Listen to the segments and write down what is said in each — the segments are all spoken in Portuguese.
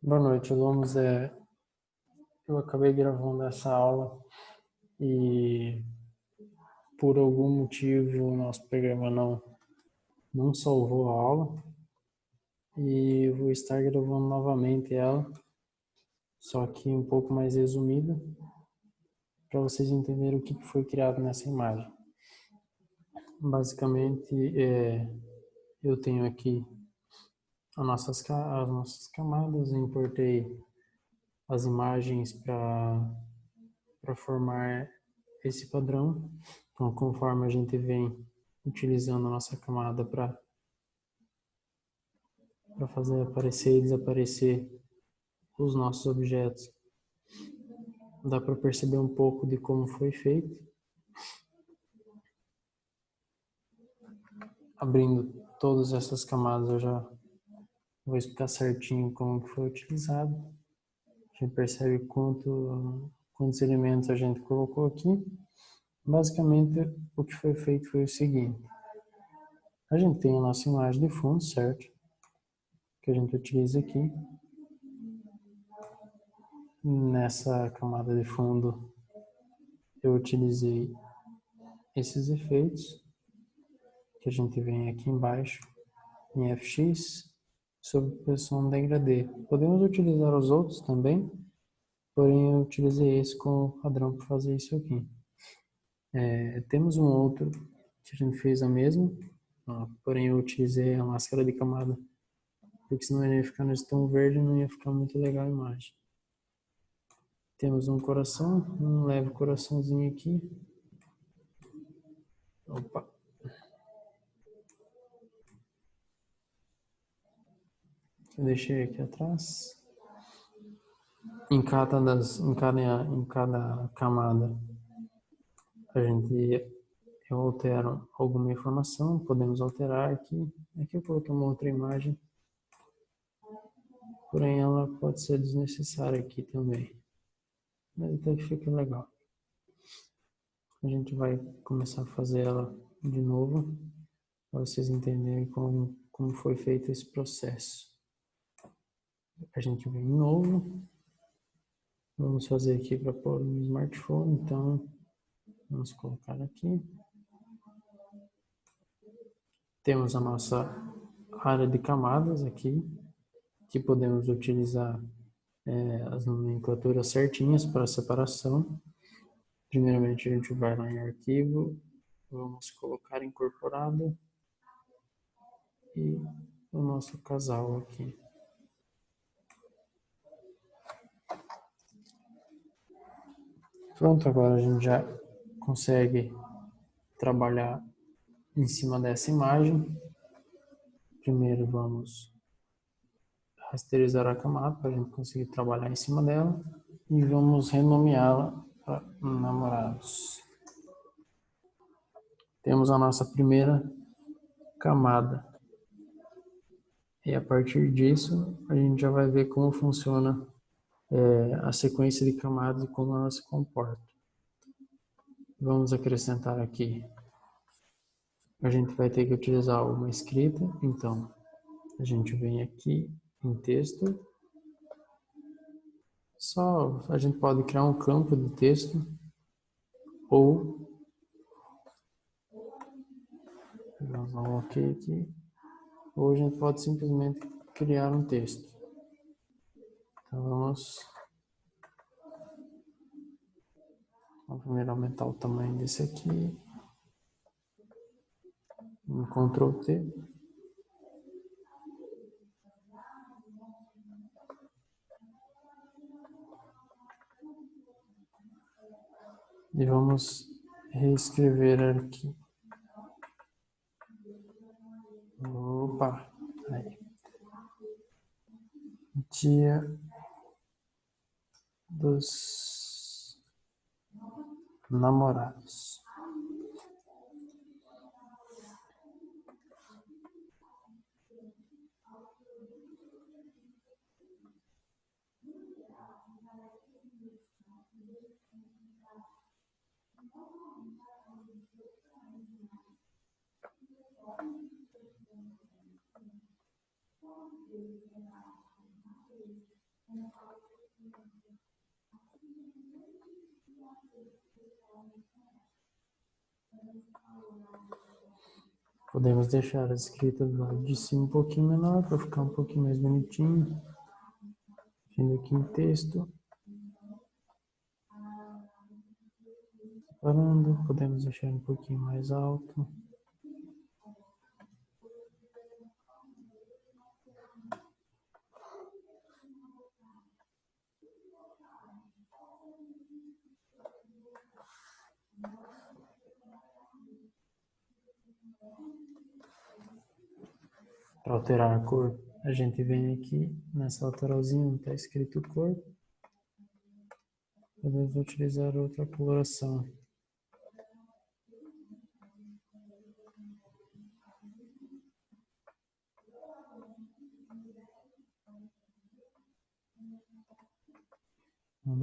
Boa noite, alunos. Eu acabei gravando essa aula e por algum motivo o nosso programa não salvou a aula e eu vou estar gravando novamente ela, só que um pouco mais resumida, para vocês entenderem o que foi criado nessa imagem. Basicamente, eu tenho aqui as nossas camadas, eu importei as imagens para formar esse padrão. Então, conforme a gente vem utilizando a nossa camada para fazer aparecer e desaparecer os nossos objetos, dá para perceber um pouco de como foi feito. Abrindo todas essas camadas, eu já vou explicar certinho como que foi utilizado. A gente percebe quantos elementos a gente colocou aqui. Basicamente, o que foi feito foi o seguinte. A gente tem a nossa imagem de fundo, certo? Que a gente utiliza aqui. Nessa camada de fundo, eu utilizei esses efeitos, que a gente vem aqui embaixo, em FX, sob posição degradê. Podemos utilizar os outros também, porém eu utilizei esse como padrão para fazer isso aqui. Temos um outro que a gente fez a mesma, porém eu utilizei a máscara de camada, porque senão ele ia ficar nesse tom verde e não ia ficar muito legal a imagem. Temos um coração, um leve coraçãozinho aqui. Opa! Eu deixei aqui atrás. Em cada camada, eu altero alguma informação, podemos alterar aqui. Aqui eu coloquei uma outra imagem, porém ela pode ser desnecessária aqui também. Mas até que fica legal. A gente vai começar a fazer ela de novo, para vocês entenderem como foi feito esse processo. A gente vem de novo. Vamos fazer aqui para pôr no smartphone, então vamos colocar aqui. Temos a nossa área de camadas aqui, que podemos utilizar as nomenclaturas certinhas para separação. Primeiramente a gente vai lá em arquivo, vamos colocar incorporado e o nosso casal aqui. Pronto, agora a gente já consegue trabalhar em cima dessa imagem. Primeiro vamos rasterizar a camada para a gente conseguir trabalhar em cima dela e vamos renomeá-la para namorados. Temos a nossa primeira camada e a partir disso a gente já vai ver como funciona a sequência de camadas e como ela se comporta. Vamos acrescentar aqui. A gente vai ter que utilizar uma escrita, então a gente vem aqui em texto. A gente pode criar um campo de texto ou vamos dar um OK aqui. Ou a gente pode simplesmente criar um texto. Então vamos primeiro aumentar o tamanho desse aqui. Ctrl T. E vamos reescrever aqui. Opa! Aí. Dia dos Namorados. Podemos deixar a escrita do lado de cima um pouquinho menor para ficar um pouquinho mais bonitinho. Vindo aqui em texto. Separando, podemos deixar um pouquinho mais alto. Para alterar a cor, a gente vem aqui nessa lateralzinha onde está escrito cor. Podemos utilizar outra coloração.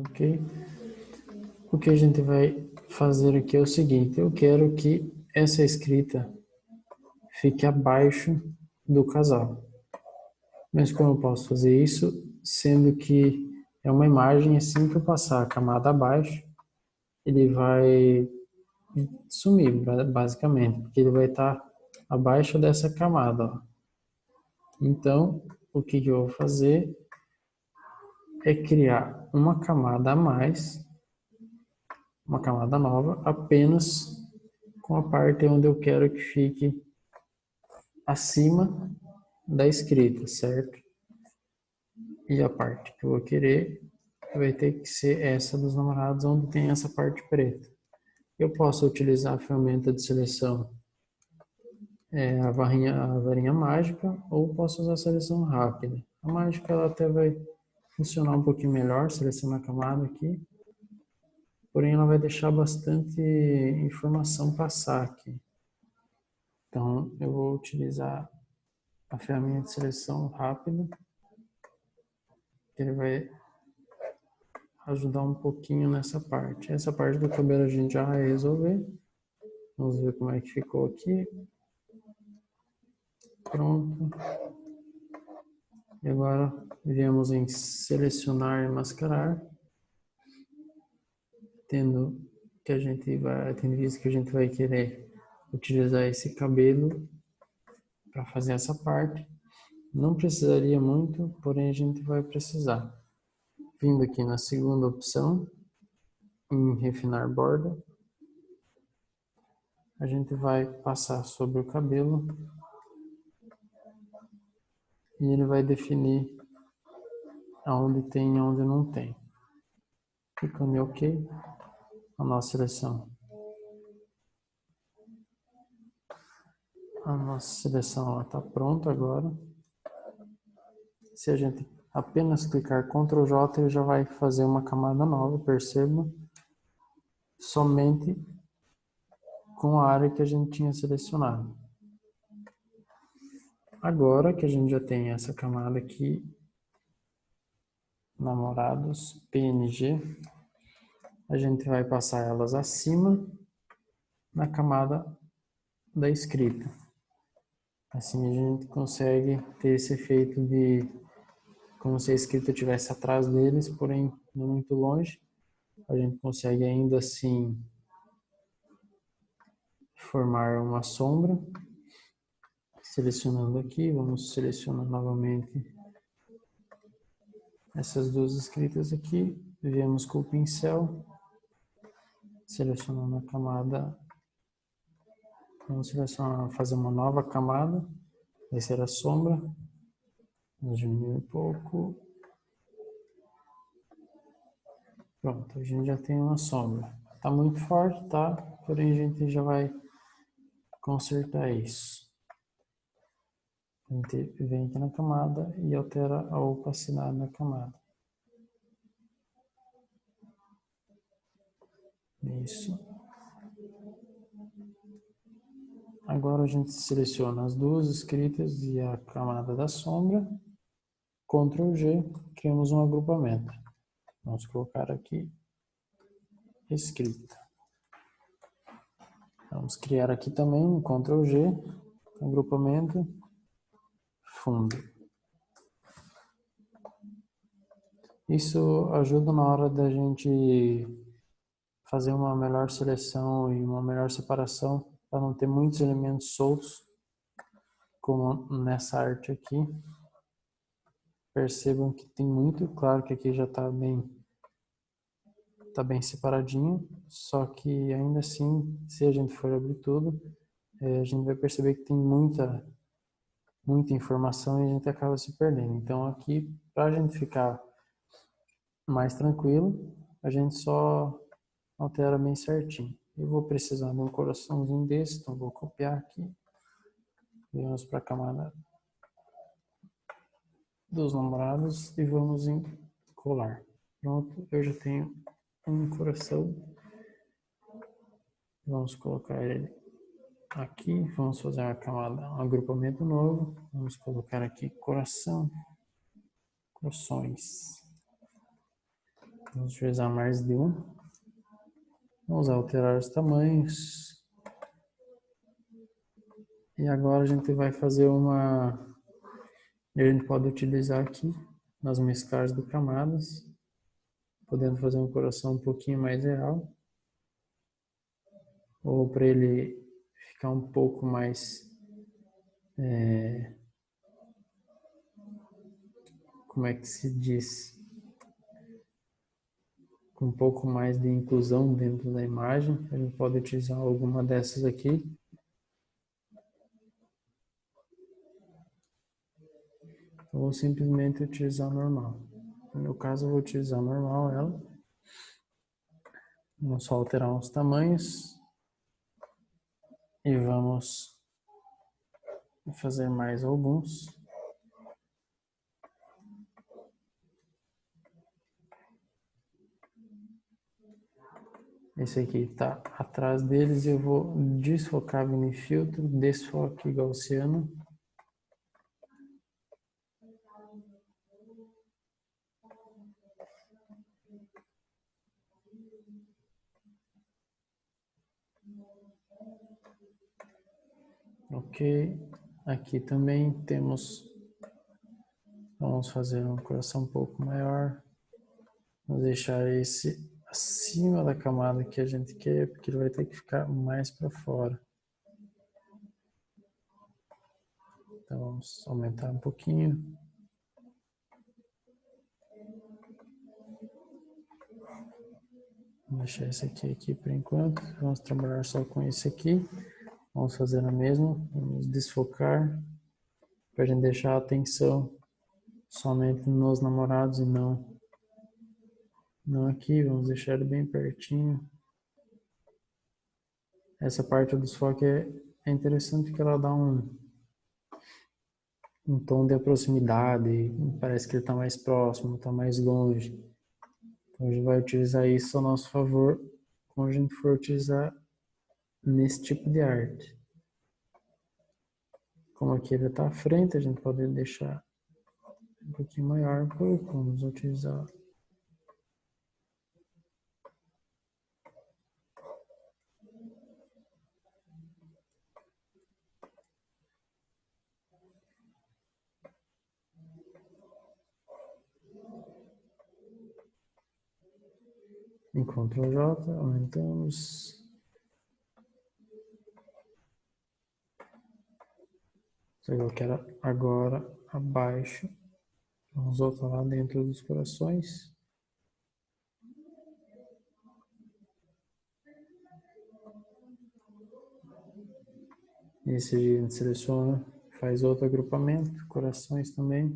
Ok. O que a gente vai fazer aqui é o seguinte: eu quero que essa escrita fique abaixo do casal. Mas como eu posso fazer isso, sendo que é uma imagem, assim que eu passar a camada abaixo, ele vai sumir, basicamente, porque ele vai estar abaixo dessa camada, ó. Então, o que eu vou fazer é criar uma camada a mais, uma camada nova, apenas com a parte onde eu quero que fique acima da escrita, certo? E a parte que eu vou querer vai ter que ser essa dos namorados, onde tem essa parte preta. Eu posso utilizar a ferramenta de seleção, a varinha mágica, ou posso usar a seleção rápida. A mágica ela até vai funcionar um pouquinho melhor, selecionar a camada aqui, porém ela vai deixar bastante informação passar aqui. Então eu vou utilizar a ferramenta de seleção rápida, que ele vai ajudar um pouquinho nessa parte. Essa parte do cabelo a gente já vai resolver. Vamos ver como é que ficou aqui. Pronto. E agora viemos em selecionar e mascarar, tendo visto que a gente vai querer utilizar esse cabelo para fazer essa parte. Não precisaria muito, porém a gente vai precisar. Vindo aqui na segunda opção, em refinar borda, a gente vai passar sobre o cabelo e ele vai definir aonde tem e aonde não tem. Clicando em OK, a nossa seleção. A nossa seleção está pronta agora. Se a gente apenas clicar Ctrl J, ele já vai fazer uma camada nova, perceba, somente com a área que a gente tinha selecionado. Agora que a gente já tem essa camada aqui, namorados, PNG, a gente vai passar elas acima na camada da escrita. Assim a gente consegue ter esse efeito de como se a escrita estivesse atrás deles, porém não muito longe. A gente consegue ainda assim formar uma sombra. Selecionando aqui, vamos selecionar novamente essas duas escritas aqui. Viemos com o pincel, selecionando a camada. Vamos selecionar, fazer uma nova camada, vai ser a sombra. Vamos diminuir um pouco. Pronto, a gente já tem uma sombra. Tá muito forte, tá? Porém a gente já vai consertar isso. A gente vem aqui na camada e altera a opacidade da camada. Isso. Agora a gente seleciona as duas escritas e a camada da sombra. Ctrl G, criamos um agrupamento. Vamos colocar aqui escrita. Vamos criar aqui também um Ctrl G, agrupamento, fundo. Isso ajuda na hora da gente fazer uma melhor seleção e uma melhor separação, para não ter muitos elementos soltos, como nessa arte aqui. Percebam que tem muito, claro que aqui já está bem separadinho, só que ainda assim, se a gente for abrir tudo, a gente vai perceber que tem muita informação e a gente acaba se perdendo. Então aqui, para a gente ficar mais tranquilo, a gente só altera bem certinho. Eu vou precisar de um coraçãozinho desse, então vou copiar aqui. Vamos para a camada dos namorados e vamos em colar. Pronto, eu já tenho um coração. Vamos colocar ele aqui. Vamos fazer uma camada, um agrupamento novo. Vamos colocar aqui coração, corações. Vamos utilizar mais de um. Vamos alterar os tamanhos. E agora a gente vai fazer uma... A gente pode utilizar aqui nas mesclagens de camadas, podendo fazer um coração um pouquinho mais real, ou para ele ficar um pouco mais, como é que se diz, com um pouco mais de inclusão dentro da imagem. A gente pode utilizar alguma dessas aqui. Ou simplesmente utilizar normal. No meu caso, eu vou utilizar normal ela. Vamos só alterar os tamanhos. E vamos fazer mais alguns. Esse aqui está atrás deles. Eu vou desfocar mini filtro, desfoque gaussiano. Ok, aqui também temos, vamos fazer um coração um pouco maior, vamos deixar esse acima da camada que a gente quer, porque ele vai ter que ficar mais para fora. Então vamos aumentar um pouquinho. Vou deixar esse aqui por enquanto, vamos trabalhar só com esse aqui. Vamos fazer a mesma, vamos desfocar, para a gente deixar a atenção somente nos namorados e não aqui. Vamos deixar ele bem pertinho. Essa parte do desfoque é interessante porque ela dá um tom de proximidade, parece que ele está mais próximo, está mais longe. Então a gente vai utilizar isso a nosso favor quando a gente for utilizar nesse tipo de arte. Como aqui ele está à frente, a gente pode deixar um pouquinho maior, vamos utilizar em Ctrl J, aumentamos. Eu quero agora abaixo. Vamos voltar lá dentro dos corações. Esse a gente seleciona, faz outro agrupamento, corações também.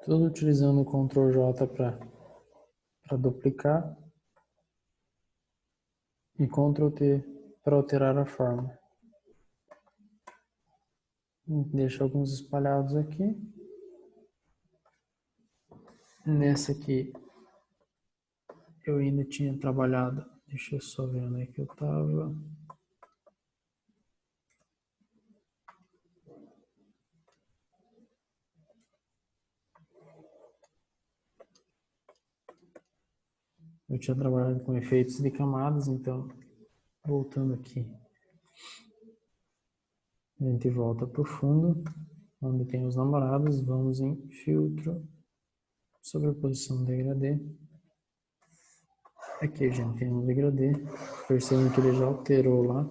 Tudo utilizando o Ctrl J para duplicar e Ctrl T para alterar a forma. Deixo alguns espalhados aqui. Nessa aqui eu ainda tinha trabalhado. Deixa eu só ver onde é que eu estava. Eu tinha trabalhado com efeitos de camadas, então, voltando aqui, a gente volta para o fundo, onde tem os namorados, vamos em filtro, sobreposição degradê. Aqui a gente tem um degradê, percebem que ele já alterou lá,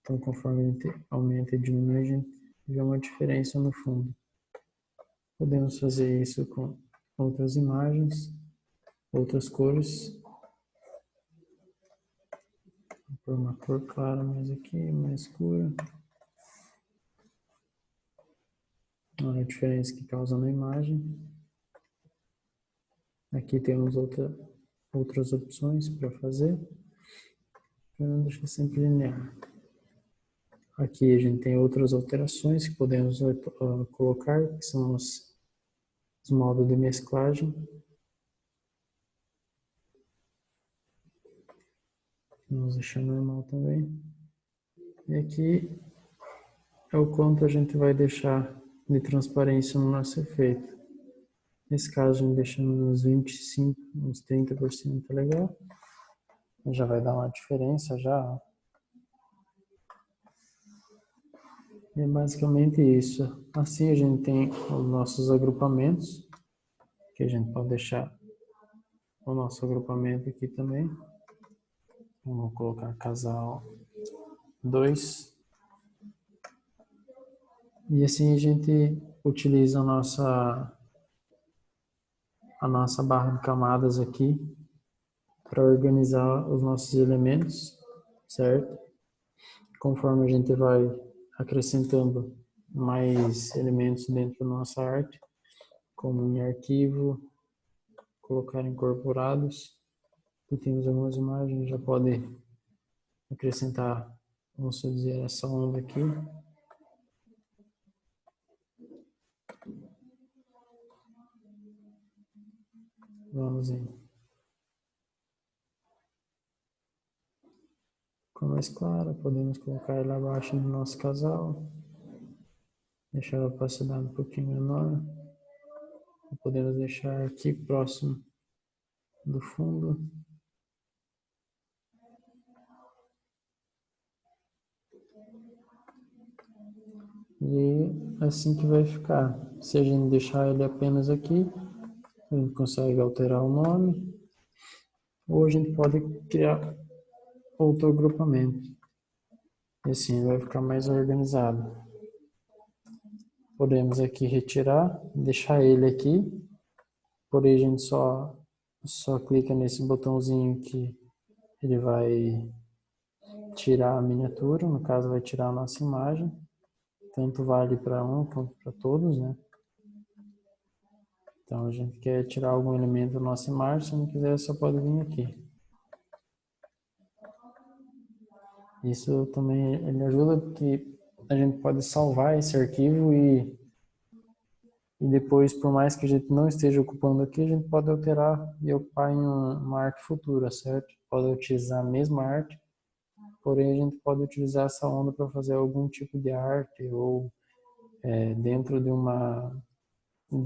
então conforme a gente aumenta e diminui, a gente vê uma diferença no fundo. Podemos fazer isso com outras imagens, outras cores. Vou pôr uma cor clara mais aqui, mais escura. Olha a diferença que causa na imagem. Aqui temos outras opções para fazer. Eu não deixo sempre linear. Aqui a gente tem outras alterações que podemos colocar, que são os modos de mesclagem. Vamos deixar normal também. E aqui é o quanto a gente vai deixar de transparência no nosso efeito. Nesse caso, a gente deixando uns 25%, uns 30% é legal. Já vai dar uma diferença já. E é basicamente isso. Assim a gente tem os nossos agrupamentos, que a gente pode deixar o nosso agrupamento aqui também. Vamos colocar casal 2. E assim a gente utiliza a nossa barra de camadas aqui para organizar os nossos elementos, certo? Conforme a gente vai acrescentando mais elementos dentro da nossa arte, como em arquivo, colocar incorporados, e temos algumas imagens, já pode acrescentar, vamos dizer, essa onda aqui. Vamos em cor mais clara, podemos colocar ela abaixo do nosso casal, deixar a opacidade um pouquinho menor, podemos deixar aqui próximo do fundo. E assim que vai ficar. Se a gente deixar ele apenas aqui, a gente consegue alterar o nome, ou a gente pode criar outro agrupamento. E assim vai ficar mais organizado. Podemos aqui retirar, deixar ele aqui, porém a gente só clica nesse botãozinho que ele vai tirar a miniatura, no caso vai tirar a nossa imagem, tanto vale para um quanto para todos, né? Então a gente quer tirar algum elemento da nossa imagem, se não quiser só pode vir aqui. Isso também ele ajuda porque a gente pode salvar esse arquivo e depois, por mais que a gente não esteja ocupando aqui, a gente pode alterar e ocupar em uma arte futura, certo? Pode utilizar a mesma arte, porém a gente pode utilizar essa onda para fazer algum tipo de arte ou dentro de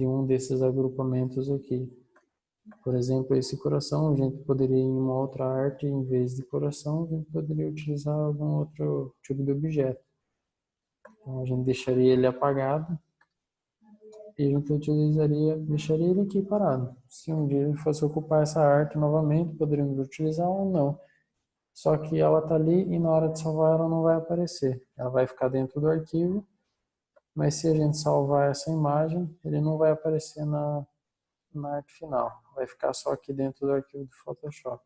um desses agrupamentos aqui. Por exemplo, esse coração, a gente poderia em uma outra arte, em vez de coração, a gente poderia utilizar algum outro tipo de objeto. Então a gente deixaria ele apagado e a gente deixaria ele aqui parado. Se um dia ele fosse ocupar essa arte novamente, poderíamos utilizar ou não. Só que ela está ali e na hora de salvar ela não vai aparecer. Ela vai ficar dentro do arquivo, mas se a gente salvar essa imagem, ele não vai aparecer na arte final. Vai ficar só aqui dentro do arquivo do Photoshop.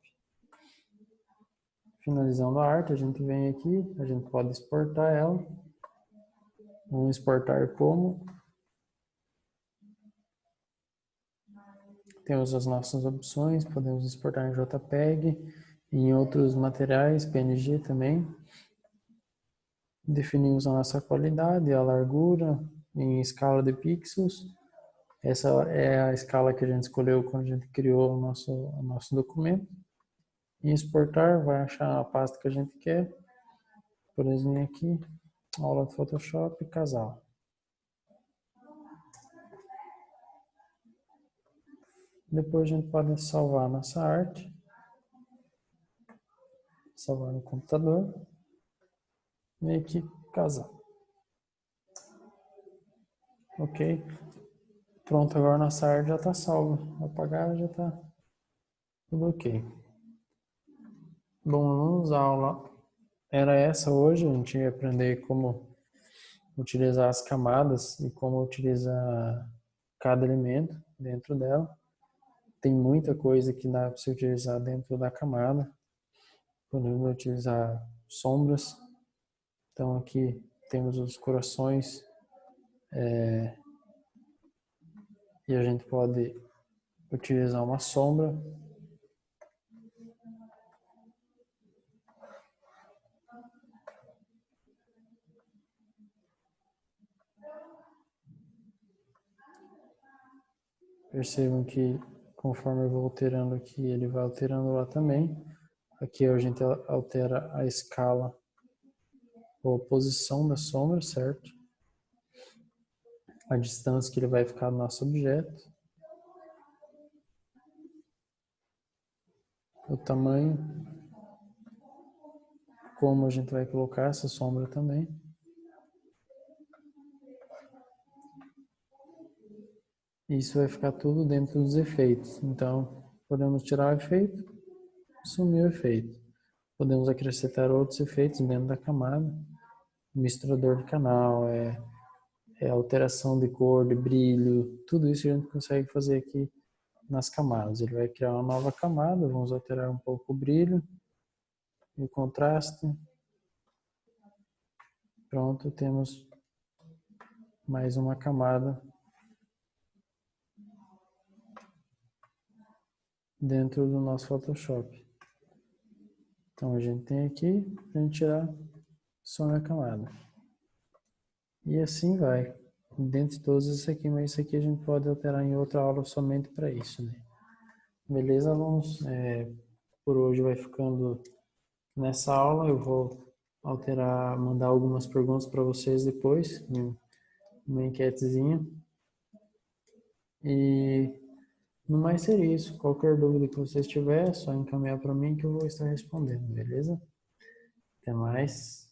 Finalizando a arte, a gente vem aqui, a gente pode exportar ela. Vamos exportar como Temos as nossas opções, podemos exportar em JPEG e em outros materiais, PNG também. Definimos a nossa qualidade, a largura em escala de pixels. Essa é a escala que a gente escolheu quando a gente criou o nosso documento. Em exportar, vai achar a pasta que a gente quer. Por exemplo, aqui, aula de Photoshop, casal. Depois a gente pode salvar nossa arte. Salvar no computador. E aqui, casal. Ok. Pronto, agora nossa arte já está salva. Apagar já está tudo ok. Bom, alunos, a aula era essa hoje. A gente ia aprender como utilizar as camadas e como utilizar cada elemento dentro dela. Tem muita coisa que dá para se utilizar dentro da camada. Podemos utilizar sombras. Então aqui temos os corações e a gente pode utilizar uma sombra. Percebam que conforme eu vou alterando aqui, ele vai alterando lá também. Aqui a gente altera a escala ou a posição da sombra, certo? A distância que ele vai ficar do nosso objeto. O tamanho. Como a gente vai colocar essa sombra também. Isso vai ficar tudo dentro dos efeitos. Então, podemos tirar o efeito, sumir o efeito. Podemos acrescentar outros efeitos dentro da camada. Misturador de canal, alteração de cor, de brilho, tudo isso a gente consegue fazer aqui nas camadas. Ele vai criar uma nova camada, vamos alterar um pouco o brilho e o contraste. Pronto, temos mais uma camada dentro do nosso Photoshop. Então a gente tem aqui para a gente tirar só na camada. E assim vai. Dentro de todos isso aqui, mas isso aqui a gente pode alterar em outra aula somente para isso, né? Beleza, alunos? Por hoje vai ficando nessa aula. Eu vou alterar, mandar algumas perguntas para vocês depois, uma enquetezinha. E no mais seria isso. Qualquer dúvida que vocês tiverem, é só encaminhar para mim que eu vou estar respondendo, beleza? Até mais.